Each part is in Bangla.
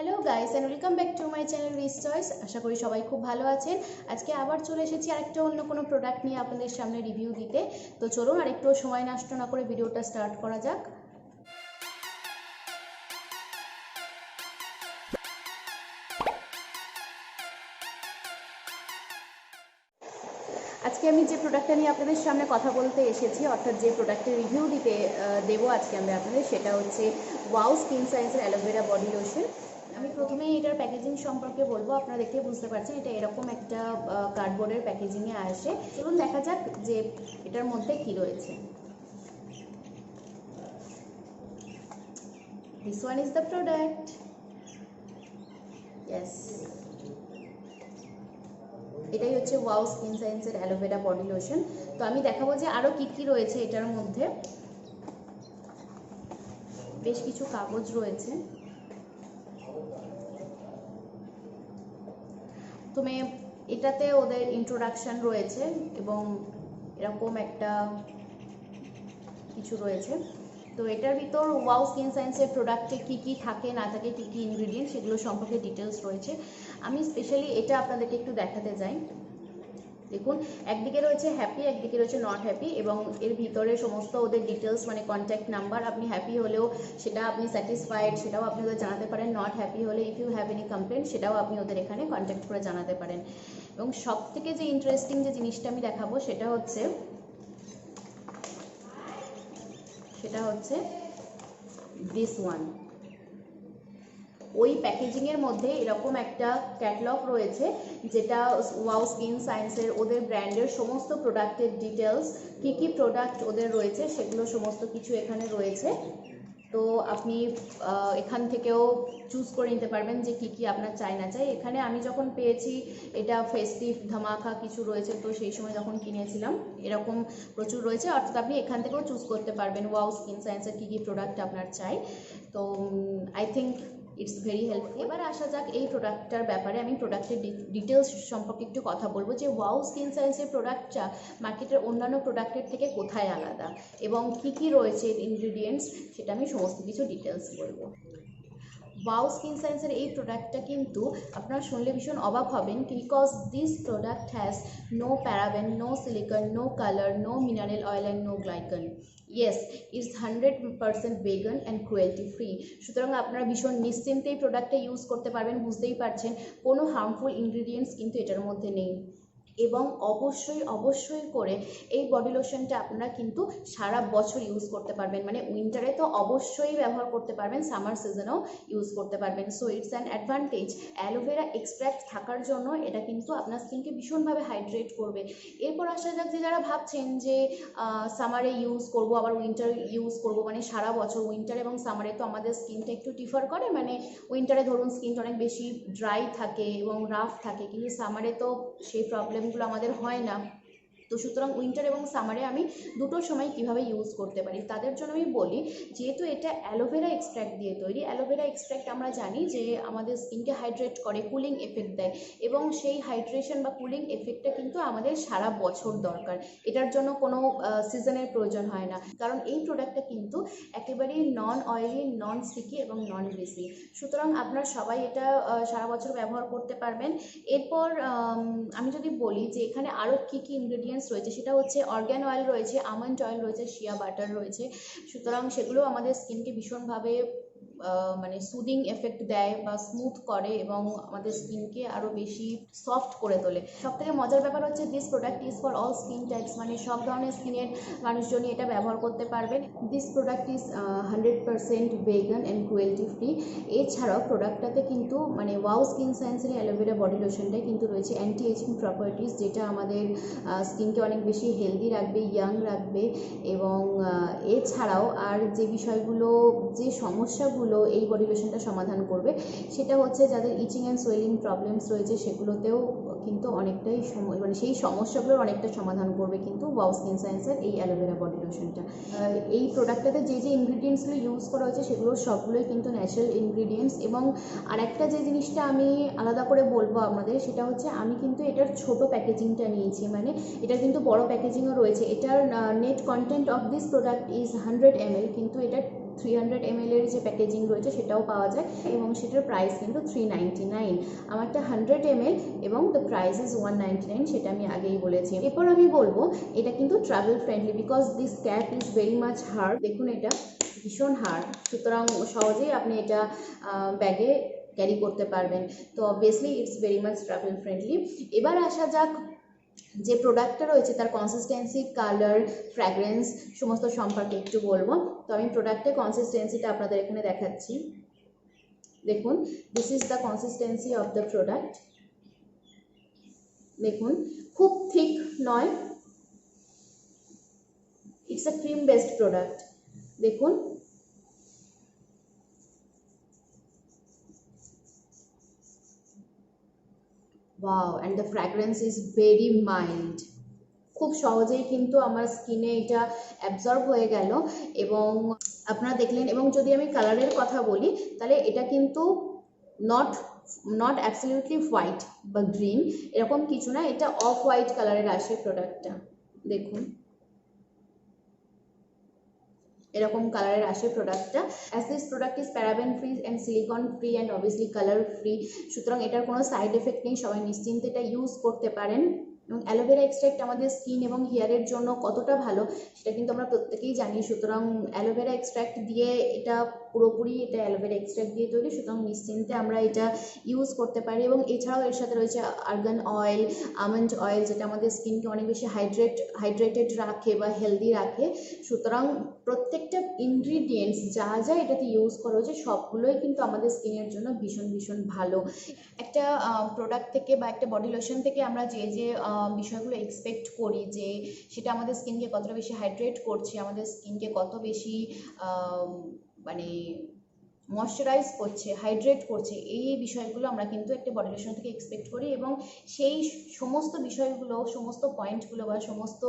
Hello guys and welcome back to my channel রিস চয়েস। আশা করি সবাই খুব ভালো আছেন। আজকে আবার চলে এসেছি আরেকটা অন্য কোনো প্রোডাক্ট নিয়ে আপনাদের সামনে রিভিউ দিতে। তো চলুন আরেকটু সময় নষ্ট না করে ভিডিওটা স্টার্ট করা যাক। আজকে আমি যে প্রোডাক্টটা নিয়ে আপনাদের সামনে কথা বলতে এসেছি, অর্থাৎ যে প্রোডাক্টের রিভিউ দেবো আজকে আমি আপনাদের, সেটা হচ্ছে ওয়াও স্কিন সায়েন্সের অ্যালোভেরা বডি লোশন। আমি প্রথমেই এটার প্যাকেজিং সম্পর্কে বলবো। আপনারা দেখে বুঝতে পারছেন এটা এরকম একটা কার্ডবোর্ডের প্যাকেজিংয়ে আসে। চলুন দেখা যাক যে এটার মধ্যে কি রয়েছে। This one is the product. Yes. এটাই হচ্ছে ওয়াও স্কিন সায়েন্সের অ্যালোভেরা বডি লোশন। তো আমি দেখাবো যে আরও কী কী রয়েছে এটার মধ্যে। বেশ কিছু কাগজ রয়েছে। প্রথমে এটাতে ওদের ইন্ট্রোডাকশন রয়েছে এবং এরকম একটা কিছু রয়েছে। তো এটার ভিতর ওয়াও স্কিন সায়েন্সের প্রোডাক্টে কী কী থাকে না থাকে, কী কী ইনগ্রিডিয়েন্ট, সেগুলো সম্পর্কে ডিটেলস রয়েছে। আমি স্পেশালি এটা আপনাদেরকে একটু দেখাতে চাই। দেখুন, একদিকে রয়েছে হ্যাপি, একদিকে রয়েছে নট হ্যাপি, এবং এর ভিতরে সমস্ত ওদের ডিটেলস, মানে কন্ট্যাক্ট নাম্বার। আপনি হ্যাপি হলেও সেটা আপনি স্যাটিসফাইড, সেটাও আপনি ওদের জানাতে পারেন। নট হ্যাপি হলে if you have any complain, সেটাও আপনি ওদের এখানে কন্ট্যাক্ট করে জানাতে পারেন। এবং সব থেকে যে ইন্টারেস্টিং যে জিনিসটা আমি দেখাবো সেটা হচ্ছে দিস ওয়ান। ওই প্যাকেজিংয়ের মধ্যে এরকম একটা ক্যাটালগ রয়েছে, যেটা ওয়াও স্কিন সায়েন্সের ওদের ব্র্যান্ডের সমস্ত প্রোডাক্টের ডিটেলস, কী কী প্রোডাক্ট ওদের রয়েছে সেগুলো সমস্ত কিছু এখানে রয়েছে। তো আপনি এখান থেকেও চুজ করে নিতে পারবেন যে কী কী আপনার চাই না চাই। এখানে আমি যখন পেয়েছি, এটা ফেস্টিভ ধামাকা কিছু রয়েছে, তো সেই সময় যখন কিনেছিলাম এরকম প্রচুর রয়েছে। অর্থাৎ আপনি এখান থেকেও চুজ করতে পারবেন ওয়াও স্কিন সায়েন্সের কী কী প্রোডাক্ট আপনার চাই। তো I think it's very helpful. এবার আসা যাক এই প্রোডাক্টটার ব্যাপারে। আমি প্রোডাক্টের ডিটেলস সম্পর্কে একটু কথা বলবো, যে ওয়াও স্কিন সায়েন্সের প্রোডাক্টটা মার্কেটের অন্যান্য প্রোডাক্টের থেকে কোথায় আলাদা এবং কী কী রয়েছে ইনগ্রিডিয়েন্টস, সেটা আমি সমস্ত কিছু ডিটেলস বলবো। ওয়াও স্কিন সায়েন্সের এই প্রোডাক্টটা কিন্তু আপনারা শুনলে ভীষণ অবাক হবেন, because this product has no paraben, no silicone, no colour, no mineral oil and no glycol. Yes, it's 100% vegan and cruelty free. সুতরাং আপনারা ভীষণ নিশ্চিন্তে এই প্রোডাক্টটা ইউজ করতে পারবেন। বুঝতেই পারছেন কোনো হার্মফুল ইনগ্রিডিয়েন্টস কিন্তু এটার মধ্যে নেই। এবং অবশ্যই করে এই বডি লোশনটা আপনারা কিন্তু সারা বছর ইউজ করতে পারবেন। মানে উইন্টারে তো অবশ্যই ব্যবহার করতে পারবেন, সামার সিজনেও ইউজ করতে পারবেন। So it's an advantage. Aloe vera extract থাকার জন্য এটা কিন্তু আপনার স্কিনকে ভীষণভাবে হাইড্রেট করবে। এরপর আসা যাক যে যারা ভাবছেন যে সামারে ইউজ করব আবার উইন্টার ইউজ করব, মানে সারা বছর। উইন্টার এবং সামারে তো আমাদের স্কিনটা একটু ডিফার করে। মানে উইন্টারে ধরুন স্কিনটা অনেক বেশি ড্রাই থাকে এবং রাফ থাকে, কিন্তু সামারে তো সেই প্রবলেমগুলো আমাদের হয় না। তো সুতরাং উইন্টার এবং সামারে আমি দুটোর সময় কিভাবে ইউজ করতে পারি তাদের জন্য আমি বলি, যেহেতু এটা অ্যালোভেরা এক্সট্র্যাক্ট দিয়ে তৈরি। অ্যালোভেরা এক্সট্র্যাক্ট আমরা জানি যে আমাদের স্কিনকে হাইড্রেট করে, কুলিং এফেক্ট দেয়, এবং সেই হাইড্রেশন বা কুলিং এফেক্টটা কিন্তু আমাদের সারা বছর দরকার। এটার জন্য কোনো সিজনের প্রয়োজন হয় না, কারণ এই প্রোডাক্টটা কিন্তু একেবারেই নন অয়েলি, নন স্টিকি এবং নন গ্রিসি। সুতরাং আপনারা সবাই এটা সারা বছর ব্যবহার করতে পারবেন। এরপর আমি যদি বলি যে এখানে আরও কী কী ইনগ্রিডিয়েন্টস রয়েছে, সেটা হচ্ছে অর্গ্যান অয়েল রয়েছে, আমন্ড অয়েল রয়েছে, শিয়া বাটার রয়েছে। সুতরাং সেগুলো আমাদের স্কিনকে ভীষণভাবে মানে সুদিং এফেক্ট দেয় বা স্মুথ করে এবং আমাদের স্কিনকে আরও বেশি সফট করে তোলে। সবথেকে মজার ব্যাপার হচ্ছে this product is for all skin types, মানে সব ধরনের স্কিনের মানুষজনই এটা ব্যবহার করতে পারবেন। This product is 100% vegan and cruelty free. এছাড়াও প্রোডাক্টটাতে কিন্তু মানে ওয়াও স্কিন সায়েন্সের অ্যালোভেরা বডি লোশনটায় কিন্তু রয়েছে অ্যান্টি এজিং প্রপার্টিস, যেটা আমাদের স্কিনকে অনেক বেশি হেলদি রাখবে, ইয়াং রাখবে। এবং এছাড়াও আর যে বিষয়গুলো, যে সমস্যাগুলো এই বডি লোশনটা সমাধান করবে, সেটা হচ্ছে যাদের ইচিং অ্যান্ড সোয়েলিং প্রবলেমস রয়েছে সেগুলোতেও কিন্তু অনেকটাই মানে সেই সমস্যাগুলোর অনেকটা সমাধান করবে কিন্তু ওয়াও স্কিন সায়েন্সের এই অ্যালোভেরা বডি লোশনটা। এই প্রোডাক্টটাতে যে যে ইনগ্রিডিয়েন্টসগুলো ইউজ করা হয়েছে সেগুলো সবগুলোই কিন্তু ন্যাচারাল ইনগ্রিডিয়েন্টস। এবং আরেকটা যে জিনিসটা আমি আলাদা করে বলবো আপনাদের, সেটা হচ্ছে আমি কিন্তু এটার ছোট প্যাকেজিংটা নিয়েছি, মানে এটার কিন্তু বড় প্যাকেজিংও রয়েছে। এটার net content of this product is 100 ml, কিন্তু এটার 300 ml এর যে প্যাকেজিং রয়েছে সেটাও পাওয়া যায় এবং সেটার প্রাইস কিন্তু 399। আমারটা 100 ml এবং দ্য প্রাইস ইজ 199, সেটা আমি আগেই বলেছি। এরপর আমি বলবো এটা কিন্তু travel friendly because this cap is very much hard. দেখুন এটা ভীষণ হার্ড, সুতরাং সহজেই আপনি এটা ব্যাগে ক্যারি করতে পারবেন। তো obviously it's very much travel friendly. এবার আসা যাক যে প্রোডাক্টটা রয়েছে তার কনসিস্টেন্সি, কালার, ফ্র্যাগ্রেন্স সমস্ত সম্পর্কে একটু বলবো। তো আমি প্রোডাক্টের কনসিস্টেন্সিটা আপনাদের এখানে দেখাচ্ছি। দেখুন, this is the consistency of the product. দেখুন, খুব থিক নয়, it's a cream based product. দেখুন, wow, and the fragrance is very mild. খুব সহজেই কিন্তু আমার স্কিনে এটা অ্যাবজর্ব হয়ে গেল এবং আপনারা দেখলেন। এবং যদি আমি কালারের কথা বলি তাহলে এটা কিন্তু নট অ্যাবসলিউটলি হোয়াইট বা গ্রিন, এরকম কিছু না, এটা অফ হোয়াইট কালারের আসে প্রোডাক্টটা। দেখুন, এরকম কালারের আসে প্রোডাক্টটা। As this product is paraben free and silicone free and obviously colour free, সুতরাং এটার কোনো সাইড এফেক্ট নেই, সবাই নিশ্চিন্তে এটা ইউজ করতে পারেন। এবং অ্যালোভেরা এক্সট্র্যাক্ট আমাদের স্কিন এবং হেয়ারের জন্য কতটা ভালো সেটা কিন্তু আমরা প্রত্যেকেই জানি। সুতরাং অ্যালোভেরা এক্সট্র্যাক্ট দিয়ে এটা পুরোপুরি এটা অ্যালোভেরা এক্সট্র্যাক্ট দিয়ে তৈরি, সুতরাং নিশ্চিন্তে আমরা এটা ইউজ করতে পারি। এবং এছাড়াও এর সাথে রয়েছে আর্গান অয়েল, আমন্ড অয়েল, যেটা আমাদের স্কিনকে অনেক বেশি হাইড্রেটেড রাখে বা হেলদি রাখে। সুতরাং প্রত্যেকটা ইনগ্রিডিয়েন্টস যা যা এটাতে ইউজ করা হয়েছে সবগুলোই কিন্তু আমাদের স্কিনের জন্য ভীষণ ভীষণ ভালো। একটা প্রোডাক্ট থেকে বা একটা বডি লোশন থেকে আমরা যে বিষয়গুলো এক্সপেক্ট করি যে সেটা আমাদের স্কিনকে কতটা বেশি হাইড্রেট করছে, আমাদের স্কিনকে কত বেশি মানে ময়শ্চারাইজ করছে, হাইড্রেট করছে, এই বিষয়গুলো আমরা কিন্তু একটা বডি লোশন থেকে এক্সপেক্ট করি এবং সেই সমস্ত বিষয়গুলো, সমস্ত পয়েন্টগুলো বা সমস্ত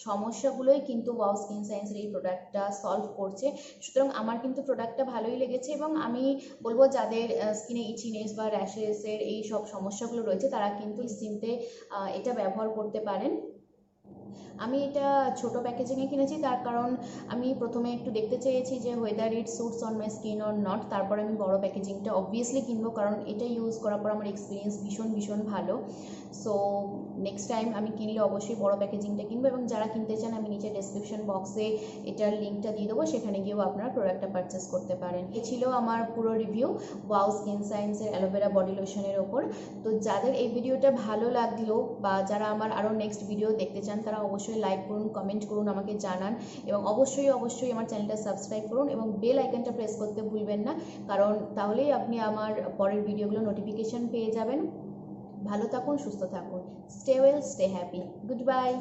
সমস্যাগুলোই কিন্তু ওয়াও স্কিন সায়েন্সের এই প্রোডাক্টটা সলভ করছে। সুতরাং আমার কিন্তু প্রোডাক্টটা ভালোই লেগেছে এবং আমি বলবো যাদের স্কিনে ইচিনেস বা র্যাশেসের এই সব সমস্যাগুলো রয়েছে তারা কিন্তু নিশ্চিন্তে এটা ব্যবহার করতে পারেন। আমি এটা ছোট প্যাকেজিংয়ে কিনেছি, তার কারণ আমি প্রথমে একটু দেখতে চেয়েছি যে whether it suits on my skin or not. তারপর আমি বড় প্যাকেজিংটা অবভিয়াসলি কিনবো, কারণ এটা ইউজ করার পর আমার এক্সপিরিয়েন্স ভীষণ ভীষণ ভালো। সো নেক্সট টাইম আমি কিনলে অবশ্যই বড় প্যাকেজিংটা কিনবো এবং যারা কিনতে চান আমি নিচে ডেসক্রিপশন বক্সে এটার লিঙ্কটা দিয়ে দেবো, সেখানে গিয়েও আপনারা প্রোডাক্টটা পারচেস করতে পারেন। এ ছিল আমার পুরো রিভিউ ওয়াও স্কিন সায়েন্সের অ্যালোভেরা বডি লোশনের ওপর। তো যাদের এই ভিডিওটা ভালো লাগলো বা যারা আমার আরও নেক্সট ভিডিও দেখতে চান তারা অবশ্যই লাইক করুন, কমেন্ট করুন, আমাকে জানান এবং অবশ্যই আমার চ্যানেলটা সাবস্ক্রাইব করুন এবং বেল আইকনটা প্রেস করতে ভুলবেন না, কারণ তাহলেই আপনি আমার পরের ভিডিওগুলো নোটিফিকেশন পেয়ে যাবেন। ভালো থাকুন, সুস্থ থাকুন, stay well, stay happy, good bye.